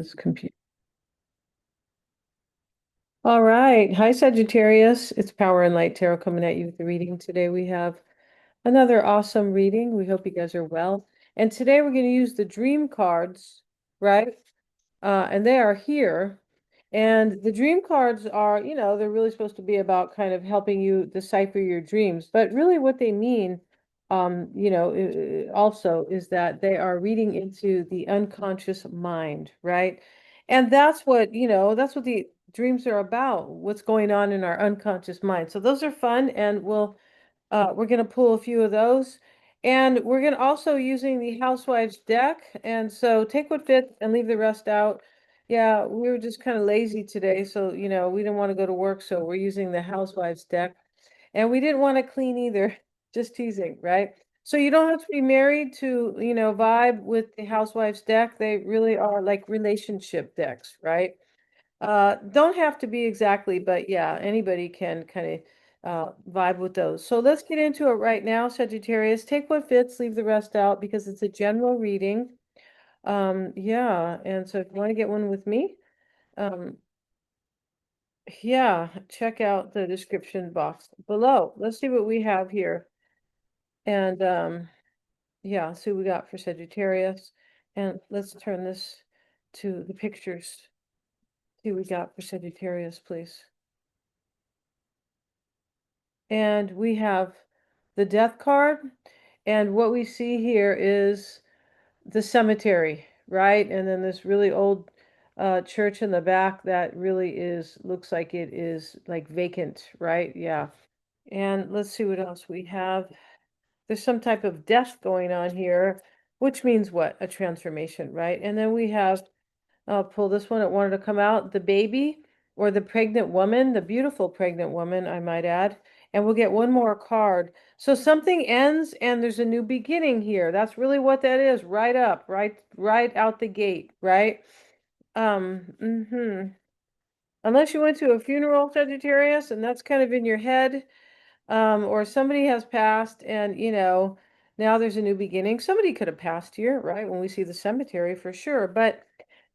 This computer. All right. Hi, Sagittarius. It's Power and Light Tarot coming at you with the reading. Today we have another awesome reading. We hope you guys are well. And today we're going to use the dream cards, right? And they are here. And the dream cards are, they're really supposed to be about kind of helping you decipher your dreams. But really what they mean, also is that they are reading into the unconscious mind, right? And that's what the dreams are about, what's going on in our unconscious mind. So those are fun, and we're going to pull a few of those. And we're going to also using the Housewives deck. And so take what fits and leave the rest out. Yeah, we were just kind of lazy today. So, we didn't want to go to work. So we're using the Housewives deck. And we didn't want to clean either. Just teasing, right? So you don't have to be married to, vibe with the Housewives deck. They really are like relationship decks, right? Don't have to be exactly, but yeah, anybody can kind of vibe with those. So let's get into it right now, Sagittarius. Take what fits, leave the rest out because it's a general reading. Yeah, and so if you want to get one with me, um, yeah, check out the description box below. Let's see what we have here. And yeah, see what we got for Sagittarius. And let's turn this to the pictures. See what we got for Sagittarius, please. And we have the death card. And what we see here is the cemetery, right? And then this really old church in the back that really looks like it is like vacant, right? Yeah. And let's see what else we have. There's some type of death going on here, which means what? A transformation, right? And then we have I'll pull this one. It wanted to come out. The baby or the pregnant woman, the beautiful pregnant woman, I might add. And we'll get one more card. So something ends and there's a new beginning here. That's really what that is. Right up, right out the gate, right? Unless you went to a funeral, Sagittarius, and that's kind of in your head, or somebody has passed and now there's a new beginning. Somebody could have passed here, right? When we see the cemetery for sure. But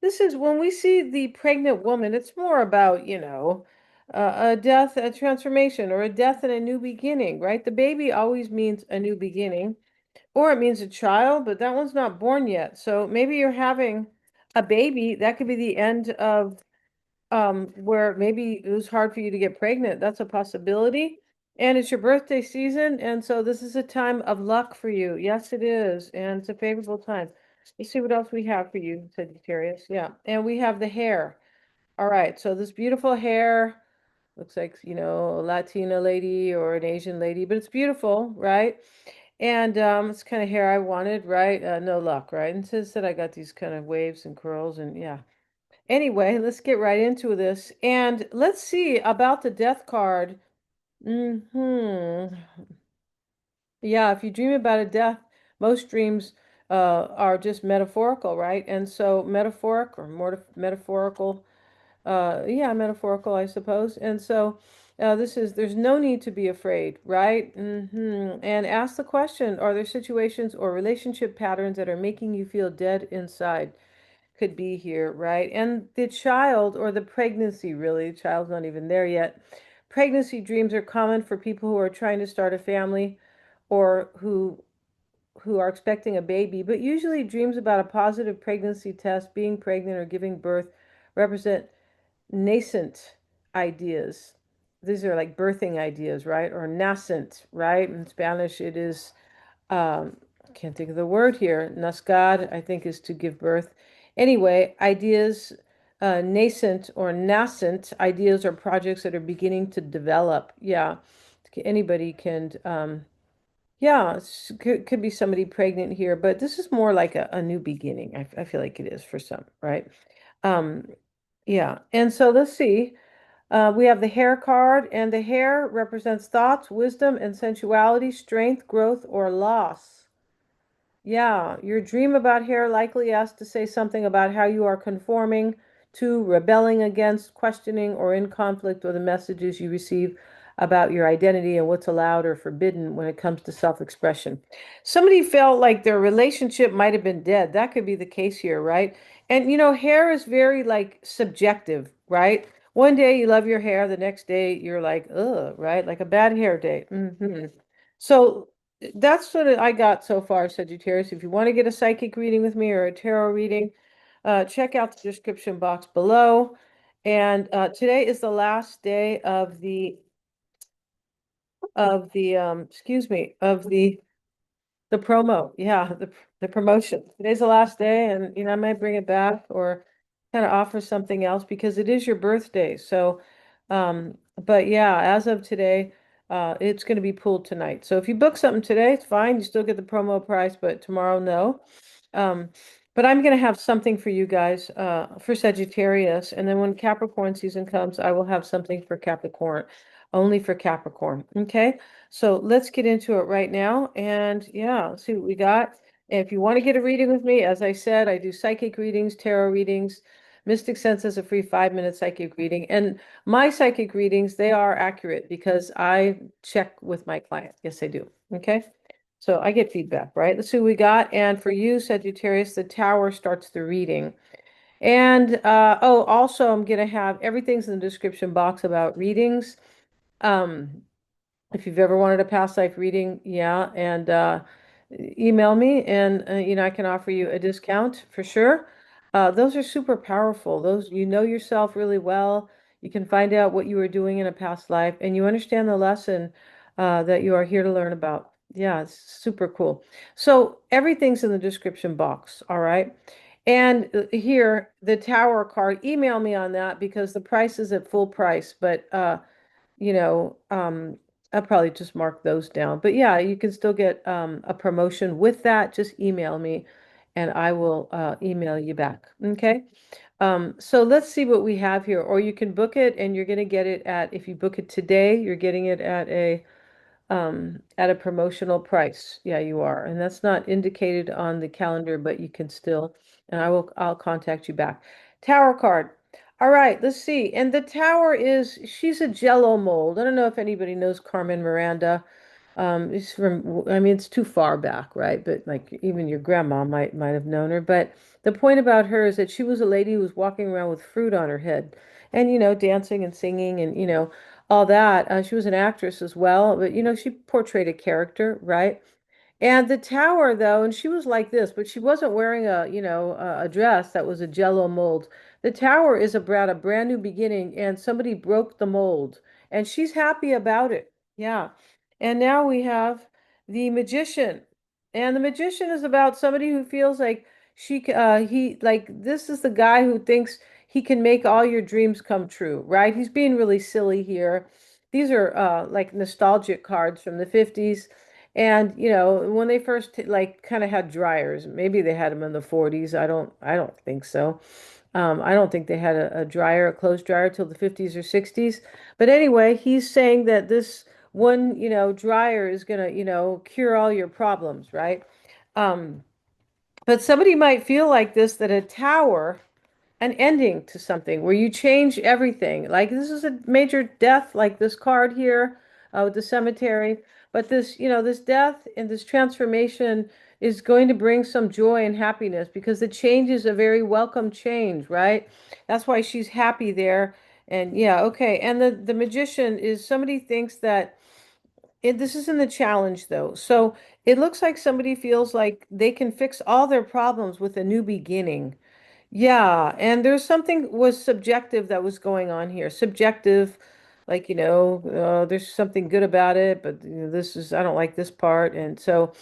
this is when we see the pregnant woman, it's more about, a death, a transformation, or a death and a new beginning, right? The baby always means a new beginning, or it means a child, but that one's not born yet. So maybe you're having a baby. That could be the end of where maybe it was hard for you to get pregnant. That's a possibility. And it's your birthday season, and so this is a time of luck for you. Yes, it is, and it's a favorable time. Let's see what else we have for you, Sagittarius. Yeah, and we have the hair. All right, so this beautiful hair looks like, a Latina lady or an Asian lady, but it's beautiful, right? And it's kind of hair I wanted, right? No luck, right? And since that I got these kind of waves and curls, and yeah. Anyway, let's get right into this. And let's see about the death card. Yeah, if you dream about a death, most dreams are just metaphorical, right? And so metaphoric or more metaphorical, yeah, metaphorical, I suppose. And so there's no need to be afraid, right? And ask the question, are there situations or relationship patterns that are making you feel dead inside? Could be here, right? And the child or the pregnancy, really, the child's not even there yet. Pregnancy dreams are common for people who are trying to start a family or who are expecting a baby, but usually dreams about a positive pregnancy test, being pregnant or giving birth represent nascent ideas. These are like birthing ideas, right? Or nascent, right? In Spanish, it is I can't think of the word here. Nascad, I think, is to give birth. Anyway, ideas, nascent or nascent ideas or projects that are beginning to develop. Yeah, anybody can, yeah, could be somebody pregnant here, but this is more like a new beginning. I feel like it is for some, right? Um, yeah, and so let's see. We have the hair card, and the hair represents thoughts, wisdom, and sensuality, strength, growth, or loss. Yeah, your dream about hair likely asks to say something about how you are conforming to, rebelling against, questioning, or in conflict with the messages you receive about your identity and what's allowed or forbidden when it comes to self-expression. Somebody felt like their relationship might have been dead. That could be the case here, right? And hair is very like subjective, right? One day you love your hair, the next day you're like, ugh, right? Like a bad hair day. So that's what I got so far, Sagittarius. If you want to get a psychic reading with me or a tarot reading, check out the description box below. And today is the last day of the excuse me, of the promo. Yeah, the promotion. Today's the last day, and I might bring it back or kind of offer something else because it is your birthday. So, but yeah, as of today, it's going to be pulled tonight. So if you book something today, it's fine. You still get the promo price, but tomorrow, no. Um, but I'm going to have something for you guys for Sagittarius. And then when Capricorn season comes, I will have something for Capricorn, only for Capricorn. Okay. So let's get into it right now. And yeah, let's see what we got. And if you want to get a reading with me, as I said, I do psychic readings, tarot readings. Mystic Sense is a free 5-minute psychic reading. And my psychic readings, they are accurate because I check with my client. Yes, I do. Okay. So I get feedback, right? Let's see what we got. And for you, Sagittarius, the tower starts the reading. And oh, also I'm gonna have everything's in the description box about readings. Um, if you've ever wanted a past life reading, yeah, and email me and I can offer you a discount for sure. Those are super powerful. Those you know yourself really well. You can find out what you were doing in a past life and you understand the lesson that you are here to learn about. Yeah, it's super cool. So everything's in the description box, all right? And here, the tower card, email me on that because the price is at full price, but you know, I'll probably just mark those down. But yeah, you can still get a promotion with that. Just email me and I will email you back. Okay. So let's see what we have here. Or you can book it and you're going to get it if you book it today, you're getting it at a promotional price. Yeah, you are. And that's not indicated on the calendar, but you can still, and I'll contact you back. Tower card. All right, let's see. And the tower she's a Jello mold. I don't know if anybody knows Carmen Miranda. It's I mean, it's too far back, right? But like even your grandma might have known her. But the point about her is that she was a lady who was walking around with fruit on her head and, dancing and singing and, all that. She was an actress as well, but, she portrayed a character, right? And the tower, though, and she was like this, but she wasn't wearing a dress that was a Jello mold. The tower is about a brand new beginning, and somebody broke the mold, and she's happy about it. Yeah. And now we have the magician, and the magician is about somebody who feels like this is the guy who thinks he can make all your dreams come true, right? He's being really silly here. These are like nostalgic cards from the 50s. And when they first like kind of had dryers, maybe they had them in the 40s. I don't think so. I don't think they had a clothes dryer till the 50s or 60s. But anyway, he's saying that this one, dryer is gonna, cure all your problems, right? Um, but somebody might feel like this, that a tower an ending to something where you change everything. Like this is a major death, like this card here with the cemetery. But this death and this transformation is going to bring some joy and happiness because the change is a very welcome change, right? That's why she's happy there. And yeah, okay. And the magician is somebody thinks that this is in the challenge though. So it looks like somebody feels like they can fix all their problems with a new beginning. Yeah, and there's something was subjective that was going on here. Subjective, like, there's something good about it, but I don't like this part. And so,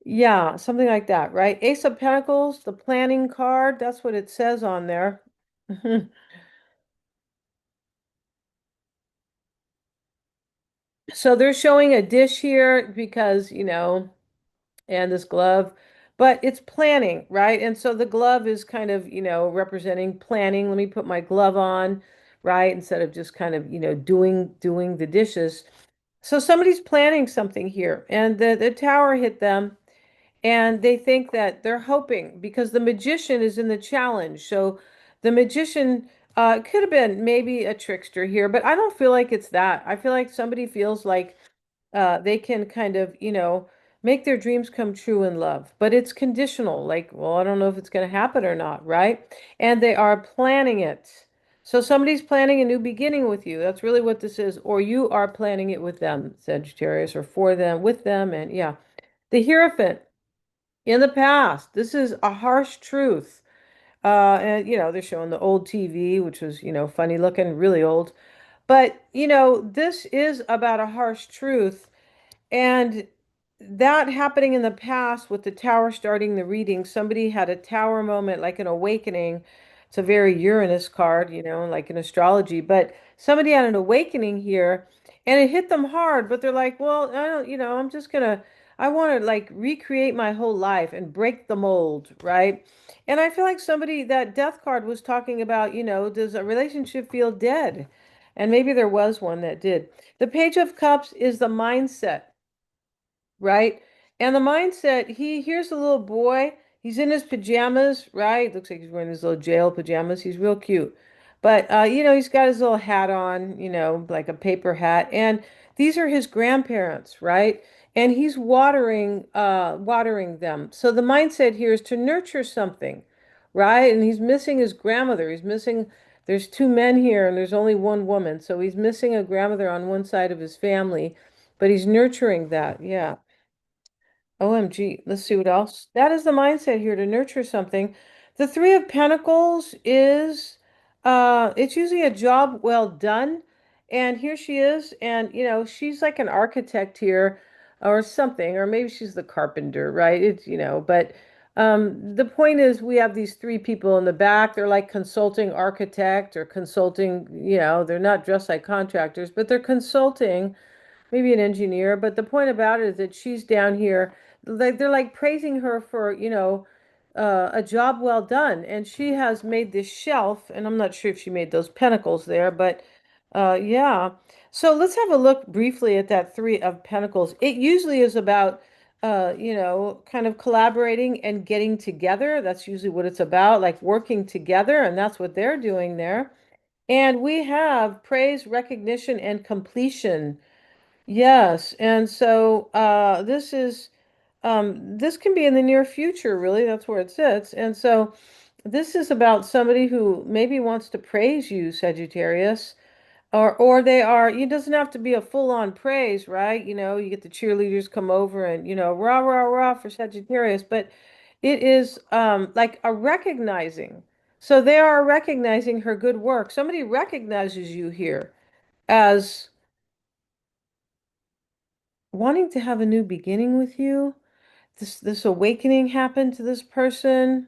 yeah, something like that, right? Ace of Pentacles, the planning card, that's what it says on there. So they're showing a dish here because, and this glove, but it's planning, right? And so the glove is kind of, representing planning. Let me put my glove on, right? Instead of just kind of, doing the dishes. So somebody's planning something here, and the tower hit them, and they think that they're hoping because the magician is in the challenge. So the magician It could have been maybe a trickster here, but I don't feel like it's that. I feel like somebody feels like they can kind of, make their dreams come true in love, but it's conditional. Like, well, I don't know if it's going to happen or not, right? And they are planning it. So somebody's planning a new beginning with you. That's really what this is. Or you are planning it with them, Sagittarius, or for them, with them. And yeah, the Hierophant in the past. This is a harsh truth. And they're showing the old TV, which was, funny looking, really old. But, this is about a harsh truth. And that happening in the past with the tower starting the reading, somebody had a tower moment, like an awakening. It's a very Uranus card, like in astrology, but somebody had an awakening here and it hit them hard, but they're like, well, I don't, I'm just gonna, I want to like recreate my whole life and break the mold, right? And I feel like somebody, that death card was talking about, does a relationship feel dead? And maybe there was one that did. The Page of Cups is the mindset, right? And the mindset, here's a little boy. He's in his pajamas, right? Looks like he's wearing his little jail pajamas. He's real cute. But he's got his little hat on, like a paper hat. And these are his grandparents, right? And he's watering them. So the mindset here is to nurture something, right? And he's missing his grandmother. There's two men here and there's only one woman. So he's missing a grandmother on one side of his family, but he's nurturing that. Yeah. OMG, let's see what else. That is the mindset here to nurture something. The Three of Pentacles is it's usually a job well done. And here she is, and she's like an architect here or something, or maybe she's the carpenter, right? It's, but the point is we have these three people in the back. They're like consulting architect or consulting, they're not dressed like contractors, but they're consulting, maybe an engineer. But the point about it is that she's down here, like they're like praising her for, a job well done. And she has made this shelf, and I'm not sure if she made those pentacles there, but yeah. So let's have a look briefly at that Three of Pentacles. It usually is about kind of collaborating and getting together. That's usually what it's about, like working together, and that's what they're doing there. And we have praise, recognition, and completion. Yes, and so this can be in the near future, really. That's where it sits. And so this is about somebody who maybe wants to praise you, Sagittarius, or they are, it doesn't have to be a full-on praise, right? You get the cheerleaders come over and, rah, rah, rah for Sagittarius, but it is like a recognizing. So they are recognizing her good work. Somebody recognizes you here as wanting to have a new beginning with you. This awakening happened to this person.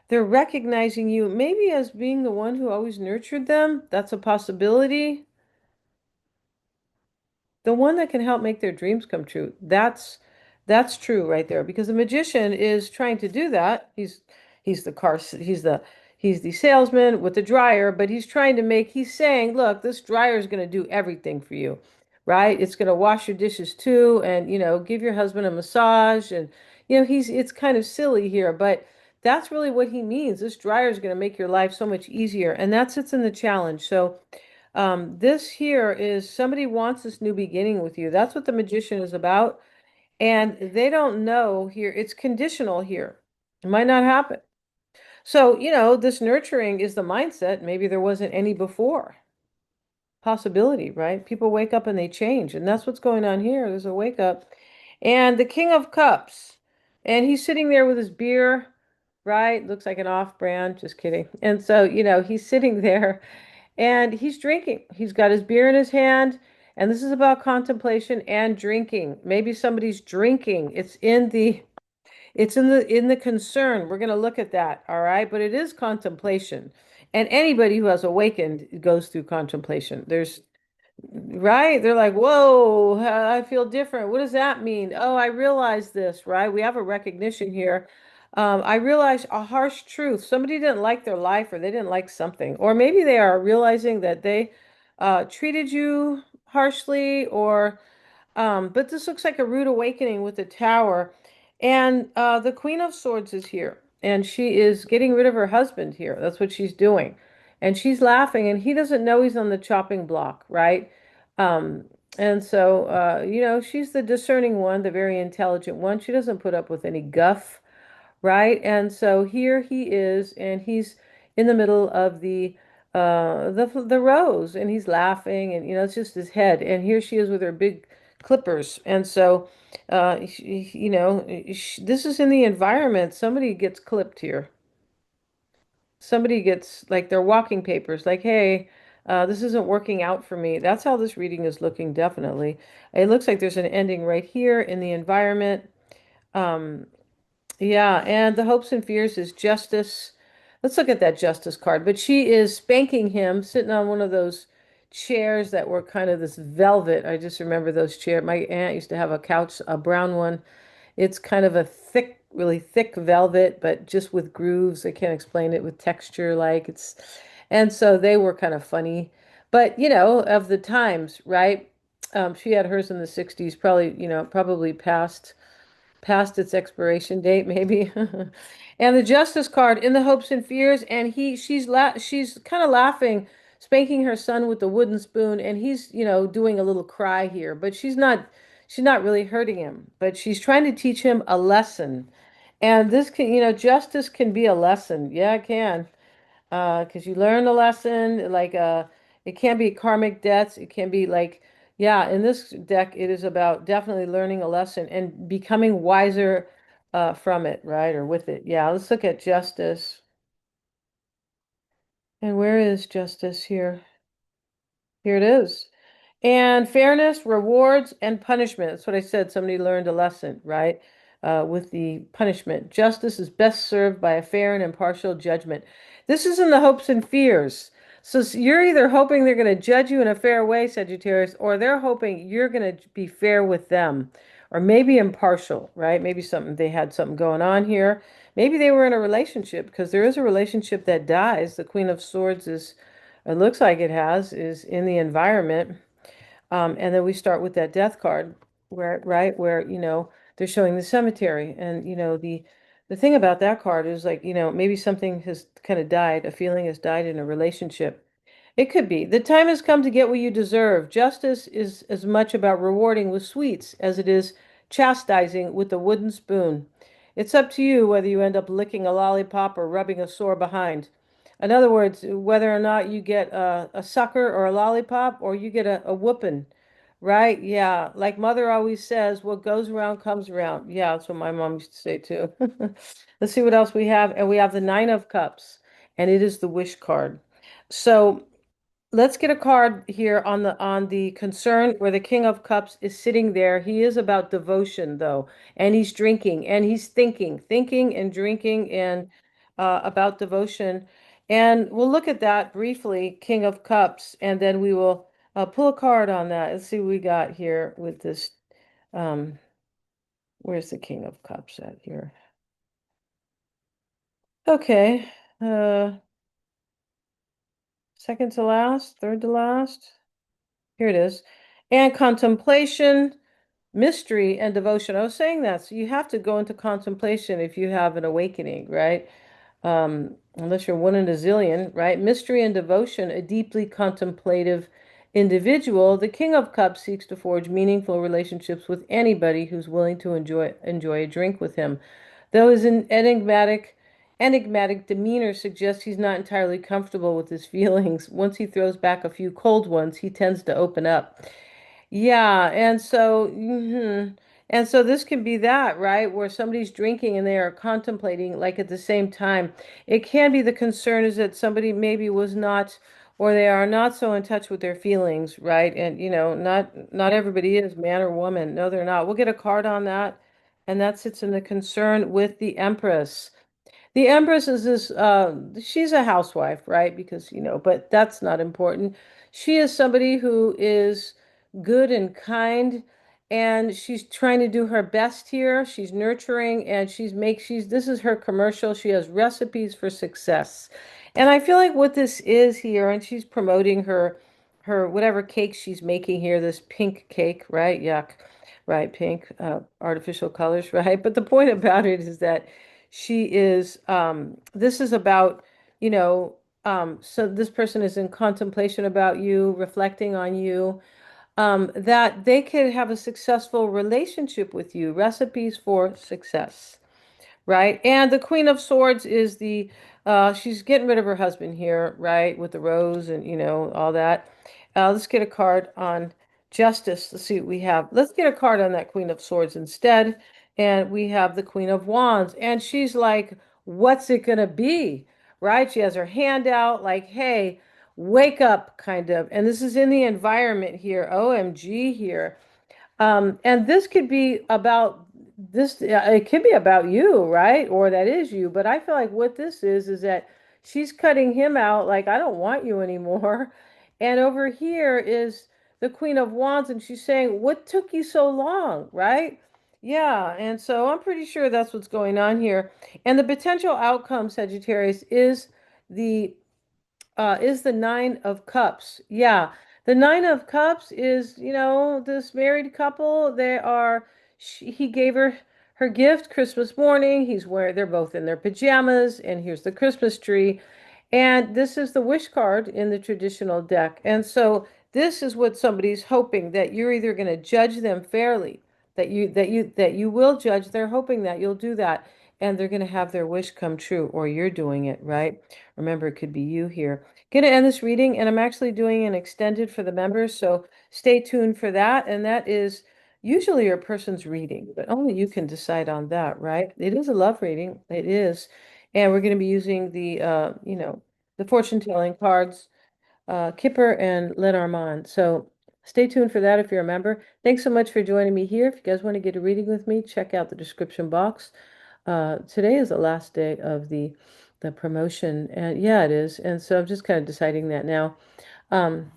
They're recognizing you maybe as being the one who always nurtured them. That's a possibility. The one that can help make their dreams come true. That's true right there because the magician is trying to do that. He's the car he's the salesman with the dryer, but he's saying, look, this dryer is going to do everything for you, right? It's going to wash your dishes too and give your husband a massage and it's kind of silly here, but that's really what he means. This dryer is going to make your life so much easier, and that sits in the challenge. So this here is somebody wants this new beginning with you. That's what the magician is about. And they don't know here. It's conditional here. It might not happen. So, this nurturing is the mindset. Maybe there wasn't any before. Possibility, right? People wake up and they change. And that's what's going on here. There's a wake up. And the King of Cups. And he's sitting there with his beer, right? Looks like an off-brand. Just kidding. And so, he's sitting there and he's drinking. He's got his beer in his hand, and this is about contemplation and drinking. Maybe somebody's drinking. It's in the concern. We're going to look at that, all right? But it is contemplation. And anybody who has awakened goes through contemplation. Right? They're like, whoa, I feel different. What does that mean? Oh, I realize this, right? We have a recognition here. I realize a harsh truth. Somebody didn't like their life or they didn't like something. Or maybe they are realizing that they treated you harshly but this looks like a rude awakening with the tower. And the Queen of Swords is here. And she is getting rid of her husband here. That's what she's doing. and she's laughing, and he doesn't know he's on the chopping block, right? Um, and so, she's the discerning one, the very intelligent one. She doesn't put up with any guff, right? And so here he is, and he's in the middle of the rows, and he's laughing, and it's just his head. And here she is with her big clippers, and so, this is in the environment. Somebody gets clipped here. Somebody gets like their walking papers, like, hey. This isn't working out for me. That's how this reading is looking, definitely. It looks like there's an ending right here in the environment. Um, yeah, and the hopes and fears is justice. Let's look at that justice card. But she is spanking him, sitting on one of those chairs that were kind of this velvet. I just remember those chairs. My aunt used to have a couch, a brown one. It's kind of a thick, really thick velvet, but just with grooves. I can't explain it with texture like it's. And so they were kind of funny. But, of the times, right? She had hers in the 60s, probably, probably past its expiration date, maybe. And the justice card in the hopes and fears, and she's kind of laughing, spanking her son with the wooden spoon, and he's, doing a little cry here, but she's not really hurting him, but she's trying to teach him a lesson. And this can, justice can be a lesson. Yeah, it can. Because you learn a lesson, like it can be karmic debts. It can be like, yeah, in this deck, it is about definitely learning a lesson and becoming wiser from it, right? Or with it. Yeah, let's look at justice. And where is justice here? Here it is. And fairness, rewards, and punishment. That's what I said. Somebody learned a lesson, right? With the punishment. Justice is best served by a fair and impartial judgment. This is in the hopes and fears. So you're either hoping they're going to judge you in a fair way, Sagittarius, or they're hoping you're going to be fair with them, or maybe impartial, right? Maybe they had something going on here. Maybe they were in a relationship because there is a relationship that dies. The Queen of Swords it looks like it is in the environment. And then we start with that death card where, they're showing the cemetery. And, the thing about that card is like, maybe something has kind of died, a feeling has died in a relationship. It could be. The time has come to get what you deserve. Justice is as much about rewarding with sweets as it is chastising with a wooden spoon. It's up to you whether you end up licking a lollipop or rubbing a sore behind. In other words, whether or not you get a sucker or a lollipop or you get a whooping, right? Yeah. Like mother always says, what goes around comes around. Yeah, that's what my mom used to say too. Let's see what else we have. And we have the Nine of Cups, and it is the wish card. So let's get a card here on the concern where the King of Cups is sitting there. He is about devotion though, and he's drinking and he's thinking and drinking and about devotion. And we'll look at that briefly, King of Cups, and then we will pull a card on that. Let's see what we got here with this. Um, where's the King of Cups at here? Okay, second to last, third to last. Here it is. And contemplation, mystery, and devotion. I was saying that. So you have to go into contemplation if you have an awakening, right? Unless you're one in a zillion, right? Mystery and devotion, a deeply contemplative individual. The King of Cups seeks to forge meaningful relationships with anybody who's willing to enjoy a drink with him. Though his enigmatic demeanor suggests he's not entirely comfortable with his feelings. Once he throws back a few cold ones, he tends to open up. Yeah, and so this can be that, right? Where somebody's drinking and they are contemplating, like at the same time. It can be the concern is that somebody maybe was not, or they are not so in touch with their feelings, right? And not everybody is man or woman. No, they're not. We'll get a card on that, and that sits in the concern with the Empress. The Empress is she's a housewife, right? Because, but that's not important. She is somebody who is good and kind, and she's trying to do her best here. She's nurturing, and this is her commercial. She has recipes for success. And I feel like what this is here, and she's promoting her whatever cake she's making here, this pink cake, right? Yuck. Right, pink, artificial colors, right? But the point about it is that this is about, you know, So this person is in contemplation about you, reflecting on you, that they could have a successful relationship with you, recipes for success. Right? And the Queen of Swords is she's getting rid of her husband here, right? With the rose and, all that. Let's get a card on justice. Let's see what we have. Let's get a card on that Queen of Swords instead. And we have the Queen of Wands. And she's like, what's it gonna be? Right? She has her hand out, like, hey, wake up, kind of. And this is in the environment here. OMG here. And this could be about it could be about you, right? Or that is you. But I feel like what this is that she's cutting him out, like, I don't want you anymore. And over here is the Queen of Wands, and she's saying, what took you so long, right? Yeah, and so I'm pretty sure that's what's going on here. And the potential outcome, Sagittarius, the is the Nine of Cups. Yeah, the Nine of Cups is, this married couple. He gave her gift Christmas morning. They're both in their pajamas, and here's the Christmas tree. And this is the wish card in the traditional deck. And so this is what somebody's hoping, that you're either going to judge them fairly, that you will judge. They're hoping that you'll do that, and they're going to have their wish come true, or you're doing it, right? Remember, it could be you here. Going to end this reading, and I'm actually doing an extended for the members, so stay tuned for that. And that is usually your person's reading, but only you can decide on that, right? It is a love reading. It is. And we're going to be using the fortune telling cards, Kipper and Lenormand. So stay tuned for that if you're a member. Thanks so much for joining me here. If you guys want to get a reading with me, check out the description box. Today is the last day of the promotion, and yeah, it is. And so I'm just kind of deciding that now. Um,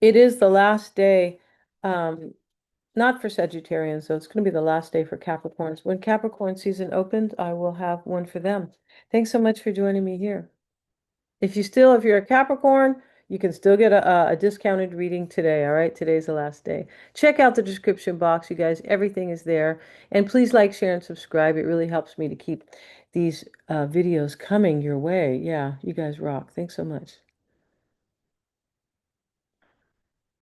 it is the last day, not for Sagittarians, so it's going to be the last day for Capricorns. When Capricorn season opens, I will have one for them. Thanks so much for joining me here. If you're a Capricorn, you can still get a discounted reading today. All right, today's the last day. Check out the description box, you guys. Everything is there. And please like, share, and subscribe. It really helps me to keep these videos coming your way. Yeah, you guys rock. Thanks so much.